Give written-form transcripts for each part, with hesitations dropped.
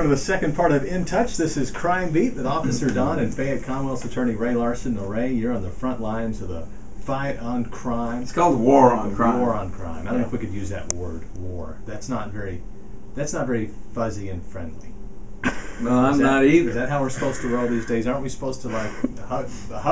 to the second part of In Touch. This is Crime Beat with Officer Don and Fayette Commonwealth's Attorney Ray Larson. Now, Ray, you're on the front lines of the fight on crime. It's called War on Crime. War on Crime. I don't know if we could use that word, war. That's not very fuzzy and friendly. No, I'm not either. Is that how we're supposed to roll these days? Aren't we supposed to like hug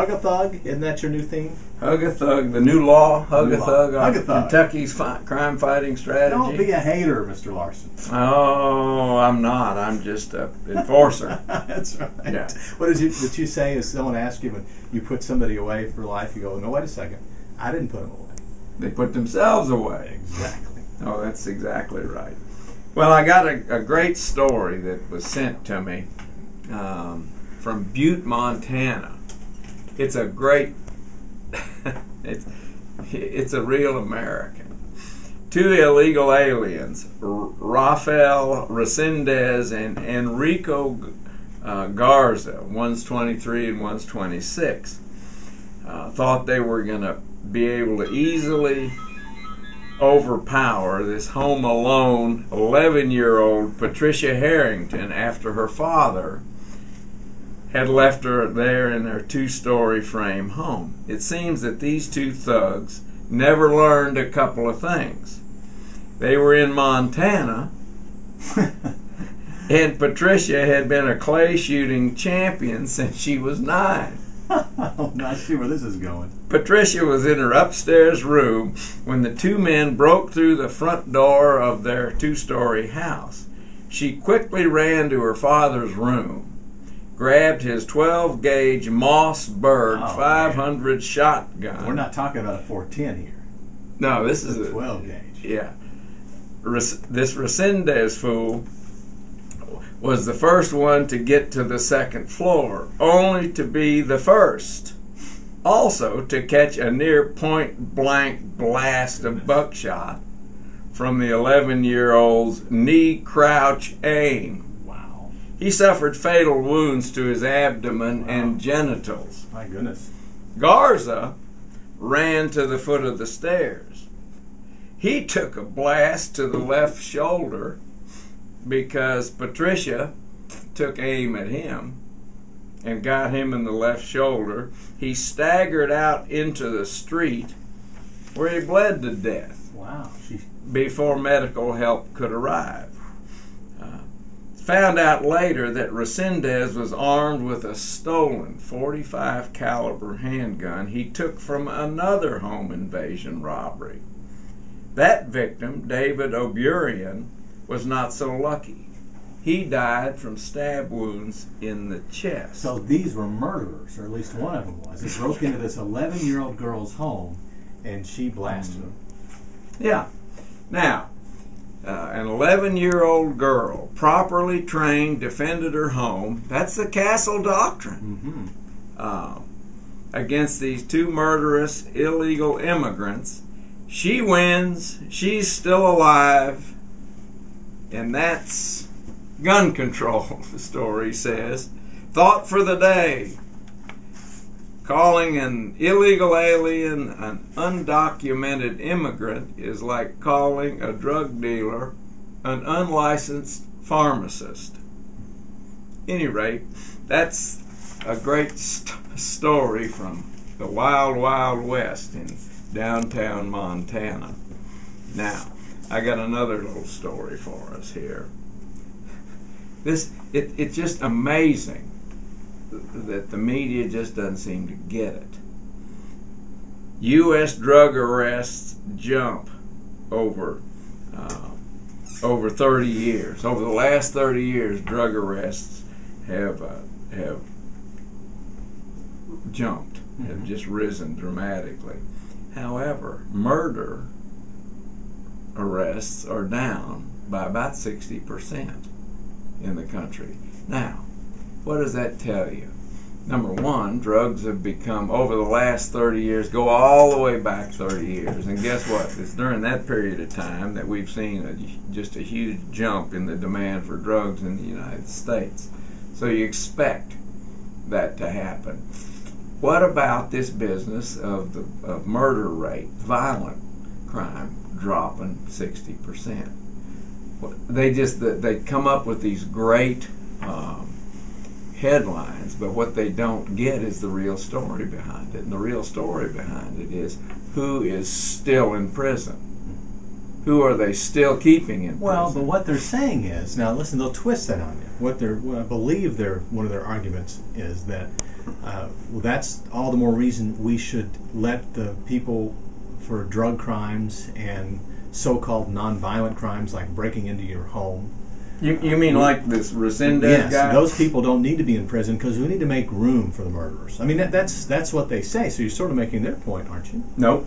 a thug? Isn't that your new theme? Hug a thug, the new law, hug a thug. Hug a thug. Kentucky's crime fighting strategy. Don't be a hater, Mr. Larson. Oh, I'm not. I'm just an enforcer. That's right. Yeah. What did you say? Is someone asked you when you put somebody away for life? You go, no, wait a second. I didn't put them away. They put themselves away. Exactly. Oh, that's exactly right. Well, I got a great story that was sent to me from Butte, Montana. It's a great, it's a real American. Two illegal aliens, Rafael Resendez and Enrico Garza, one's 23 and one's 26, thought they were going to be able to easily overpower this home alone 11-year-old Patricia Harrington after her father had left her there in their two-story frame home. It seems that these two thugs never learned a couple of things. They were in Montana and Patricia had been a clay shooting champion since she was 9. I'm not sure where this is going. Patricia was in her upstairs room when the two men broke through the front door of their two-story house. She quickly ran to her father's room, grabbed his 12-gauge Mossberg 500 shotgun. We're not talking about a 410 here. No, this is a 12-gauge. Yeah. This Resendez fool was the first one to get to the second floor, only to be the first also to catch a near point-blank blast of buckshot from the 11-year-old's knee crouch aim. Wow. He suffered fatal wounds to his abdomen and genitals. My goodness. Garza ran to the foot of the stairs. He took a blast to the left shoulder because Patricia took aim at him and got him in the left shoulder. He staggered out into the street where he bled to death. Wow. Before medical help could arrive. Found out later that Resendez was armed with a stolen .45 caliber handgun he took from another home invasion robbery. That victim, David O'Burian, was not so lucky. He died from stab wounds in the chest. So these were murderers, or at least one of them was. He broke into this 11-year-old girl's home, and she blasted him. Yeah. Now, an 11-year-old girl, properly trained, defended her home. That's the Castle Doctrine. Against these two murderous, illegal immigrants. She wins. She's still alive. And that's gun control, the story says. Thought for the day. Calling an illegal alien an undocumented immigrant is like calling a drug dealer an unlicensed pharmacist. At any rate, that's a great story from the Wild Wild West in downtown Montana. Now, I got another little story for us here. It's just amazing that the media just doesn't seem to get it. U.S. drug arrests jump over 30 years. Over the last 30 years, drug arrests have jumped, have just risen dramatically. However, murder arrests are down by about 60% in the country. Now, what does that tell you? Number one, drugs have become, over the last 30 years, go all the way back 30 years. And guess what? It's during that period of time that we've seen just a huge jump in the demand for drugs in the United States. So you expect that to happen. What about this business of murder rate, violent crime, dropping 60%? they come up with these great headlines, but what they don't get is the real story behind it. And the real story behind it is who is still in prison. Who are they still keeping in prison? Well, but what they're saying is, now listen, they'll twist that on you. What I believe one of their arguments is that, well, that's all the more reason we should let the people for drug crimes and so-called non-violent crimes like breaking into your home. You mean like this Resendez yes, guy? Those people don't need to be in prison because we need to make room for the murderers. I mean, that's what they say. So you're sort of making their point, aren't you? Nope.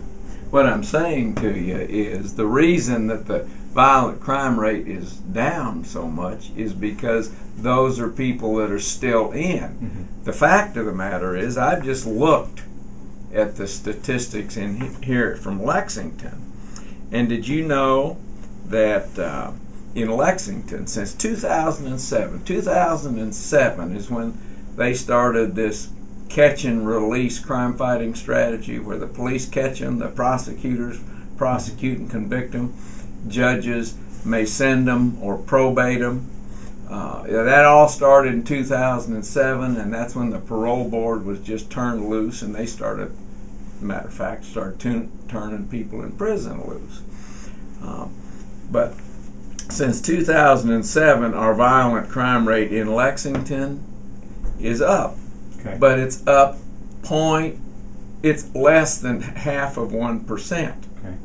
What I'm saying to you is the reason that the violent crime rate is down so much is because those are people that are still in. Mm-hmm. The fact of the matter is, I've just looked at the statistics in here from Lexington, and did you know that in Lexington, since 2007 is when they started this catch and release crime fighting strategy, where the police catch them, the prosecutors prosecute and convict them, judges may send them or probate them. That all started in 2007, and that's when the parole board was just turned loose, and they started, matter of fact, turning people in prison loose. But since 2007, our violent crime rate in Lexington is up. Okay. But it's up it's less than 0.5%. Okay.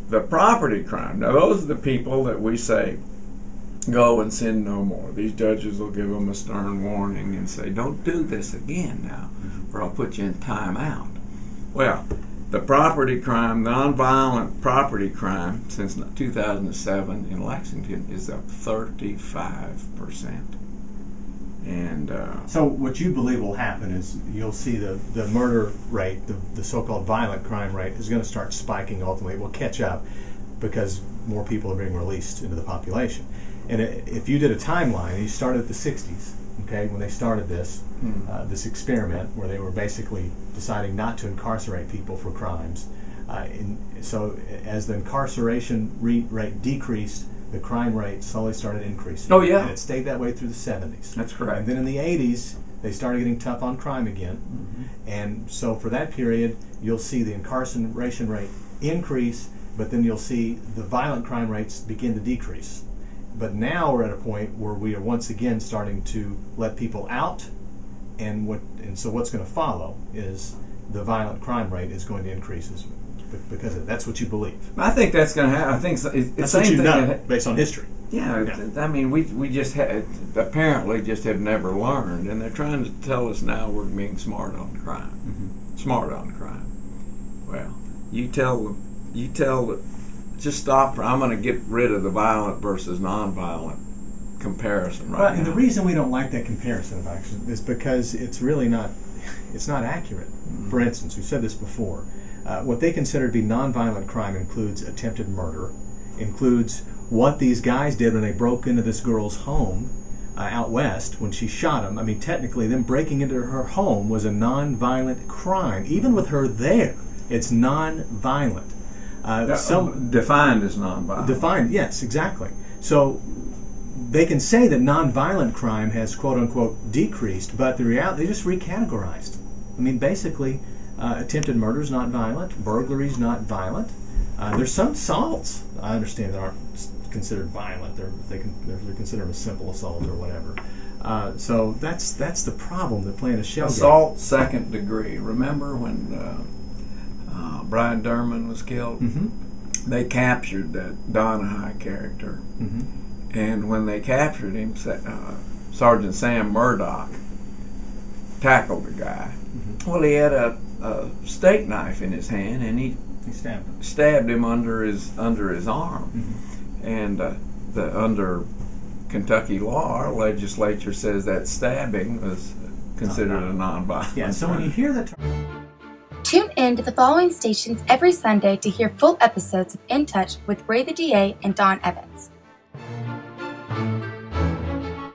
The property crime, now those are the people that we say, go and sin no more. These judges will give them a stern warning and say, don't do this again now, or I'll put you in timeout. Well, the property crime, nonviolent property crime, since 2007 in Lexington is up 35%. And so what you believe will happen is you'll see the murder rate, the so-called violent crime rate, is going to start spiking ultimately. It will catch up because more people are being released into the population. And if you did a timeline, and you started at the 60s, okay, when they started this, this experiment where they were basically deciding not to incarcerate people for crimes. So as the incarceration rate decreased, the crime rate slowly started increasing. Oh, yeah. And it stayed that way through the 70s. That's correct. And then in the 80s, they started getting tough on crime again. Mm-hmm. And so for that period, you'll see the incarceration rate increase, but then you'll see the violent crime rates begin to decrease. But now we're at a point where we are once again starting to let people out, and so what's going to follow is the violent crime rate is going to increase because that's what you believe. I think that's going to happen. I think that's what you know based on history. Yeah, I mean, we just apparently just have never learned, and they're trying to tell us now we're being smart on crime. Mm-hmm. Smart on crime. Well, you tell just stop. I'm going to get rid of the violent versus nonviolent comparison right now. And the reason we don't like that comparison of action is because it's really not accurate. Mm-hmm. For instance, we've said this before. What they consider to be nonviolent crime includes attempted murder, includes what these guys did when they broke into this girl's home out west when she shot him. I mean, technically, them breaking into her home was a nonviolent crime. Even with her there, it's nonviolent. Defined as nonviolent. Defined, yes, exactly. So they can say that nonviolent crime has quote-unquote decreased, but the reality, they just recategorized. I mean, basically, attempted murder is not violent, burglary is not violent. There's some assaults, I understand, that aren't considered violent. They're considered a simple assault or whatever. So that's the problem that playing a shell game. Assault second degree. Remember when Brian Durman was killed? Mm-hmm. They captured that Donahue character. Mm-hmm. And when they captured him, Sergeant Sam Murdoch tackled the guy. Mm-hmm. Well, he had a steak knife in his hand, and he stabbed him under his arm. Mm-hmm. And under Kentucky law, our legislature says that stabbing was considered a nonviolent. Yeah. So when you hear the term. Tune in to the following stations every Sunday to hear full episodes of In Touch with Ray the DA and Don Evans.